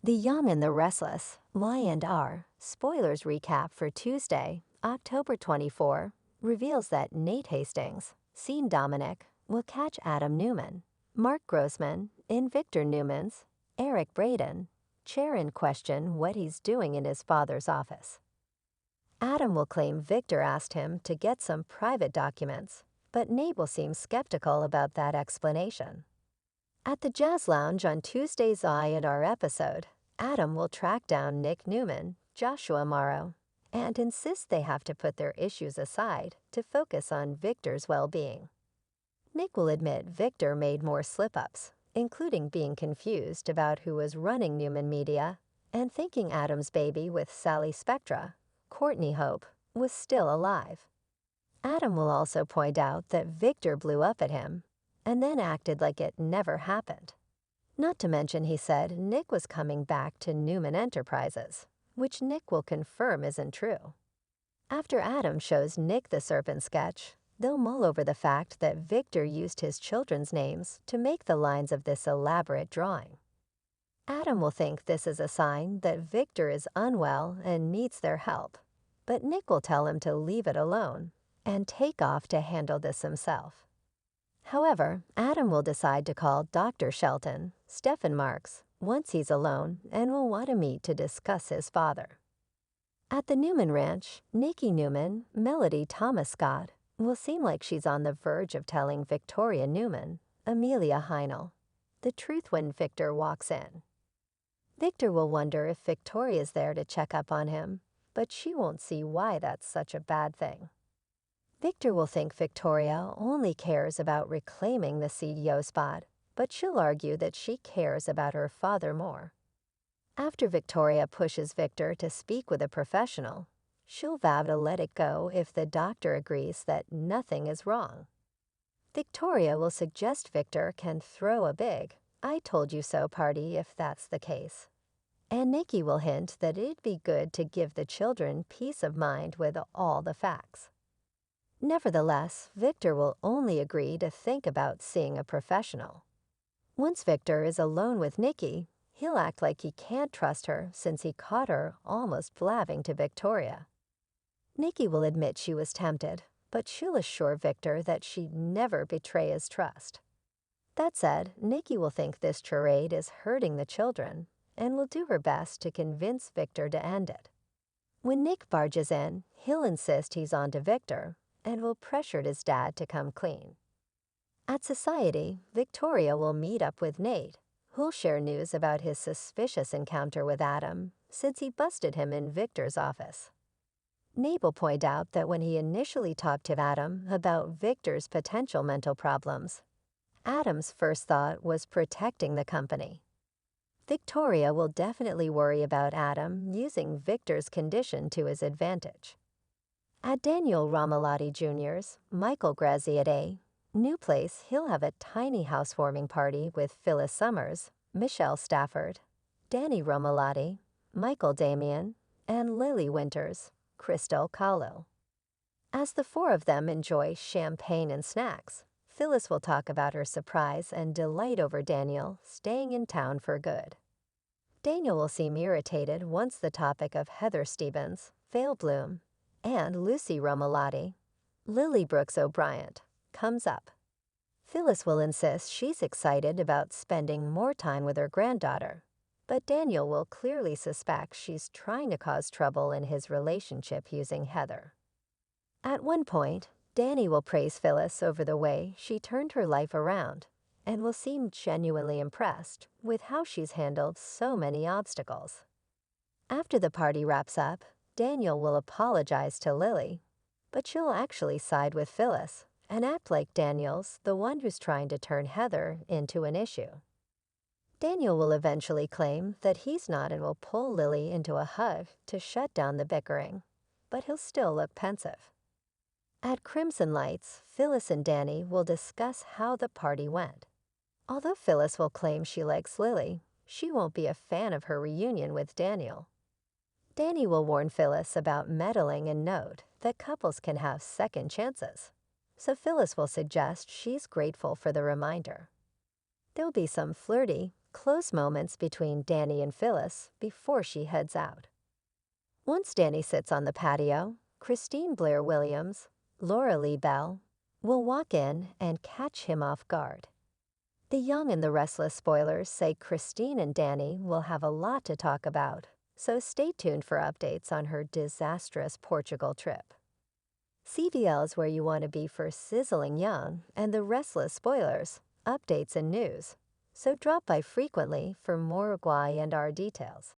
The Young and the Restless, Y&R, spoilers recap for Tuesday, October 24, reveals that Nate Hastings, seen Dominic, will catch Adam Newman, Mark Grossman, in Victor Newman's, Eric Braden, chair in question what he's doing in his father's office. Adam will claim Victor asked him to get some private documents, but Nate will seem skeptical about that explanation. At the Jazz Lounge on Tuesday's I&R episode, Adam will track down Nick Newman, Joshua Morrow, and insist they have to put their issues aside to focus on Victor's well-being. Nick will admit Victor made more slip-ups, including being confused about who was running Newman Media and thinking Adam's baby with Sally Spectra, Courtney Hope, was still alive. Adam will also point out that Victor blew up at him and then acted like it never happened. Not to mention he said Nick was coming back to Newman Enterprises, which Nick will confirm isn't true. After Adam shows Nick the serpent sketch, they'll mull over the fact that Victor used his children's names to make the lines of this elaborate drawing. Adam will think this is a sign that Victor is unwell and needs their help, but Nick will tell him to leave it alone and take off to handle this himself. However, Adam will decide to call Dr. Shelton, Stephen Marks, once he's alone and will want to meet to discuss his father. At the Newman Ranch, Nikki Newman, Melody Thomas Scott, will seem like she's on the verge of telling Victoria Newman, Amelia Heinel, the truth when Victor walks in. Victor will wonder if Victoria's there to check up on him, but she won't see why that's such a bad thing. Victor will think Victoria only cares about reclaiming the CEO spot, but she'll argue that she cares about her father more. After Victoria pushes Victor to speak with a professional, she'll vow to let it go if the doctor agrees that nothing is wrong. Victoria will suggest Victor can throw a big "I told you so" party if that's the case. And Nikki will hint that it'd be good to give the children peace of mind with all the facts. Nevertheless, Victor will only agree to think about seeing a professional. Once Victor is alone with Nikki, he'll act like he can't trust her since he caught her almost blabbing to Victoria. Nikki will admit she was tempted, but she'll assure Victor that she'd never betray his trust. That said, Nikki will think this charade is hurting the children and will do her best to convince Victor to end it. When Nick barges in, he'll insist he's on to Victor and will pressure his dad to come clean. At Society, Victoria will meet up with Nate, who'll share news about his suspicious encounter with Adam since he busted him in Victor's office. Nate will point out that when he initially talked to Adam about Victor's potential mental problems, Adam's first thought was protecting the company. Victoria will definitely worry about Adam using Victor's condition to his advantage. At Daniel Romalotti Jr.'s, Michael Graziadei, new place, he'll have a tiny housewarming party with Phyllis Summers, Michelle Stafford, Danny Romalotti, Michael Damian, and Lily Winters, Crystal Kahlo. As the four of them enjoy champagne and snacks, Phyllis will talk about her surprise and delight over Daniel staying in town for good. Daniel will seem irritated once the topic of Heather Stevens, Vale Bloom, and Lucy Romalotti, Lily Brooks O'Brien, comes up. Phyllis will insist she's excited about spending more time with her granddaughter, but Daniel will clearly suspect she's trying to cause trouble in his relationship using Heather. At one point, Danny will praise Phyllis over the way she turned her life around and will seem genuinely impressed with how she's handled so many obstacles. After the party wraps up, Daniel will apologize to Lily, but she'll actually side with Phyllis and act like Daniel's the one who's trying to turn Heather into an issue. Daniel will eventually claim that he's not and will pull Lily into a hug to shut down the bickering, but he'll still look pensive. At Crimson Lights, Phyllis and Danny will discuss how the party went. Although Phyllis will claim she likes Lily, she won't be a fan of her reunion with Daniel. Danny will warn Phyllis about meddling and note that couples can have second chances, so Phyllis will suggest she's grateful for the reminder. There'll be some flirty, close moments between Danny and Phyllis before she heads out. Once Danny sits on the patio, Christine Blair Williams, Laura Lee Bell, will walk in and catch him off guard. The Young and the Restless spoilers say Christine and Danny will have a lot to talk about, so stay tuned for updates on her disastrous Portugal trip. CVL is where you want to be for Sizzling Young and the Restless spoilers, updates and news, so drop by frequently for more Y and R details.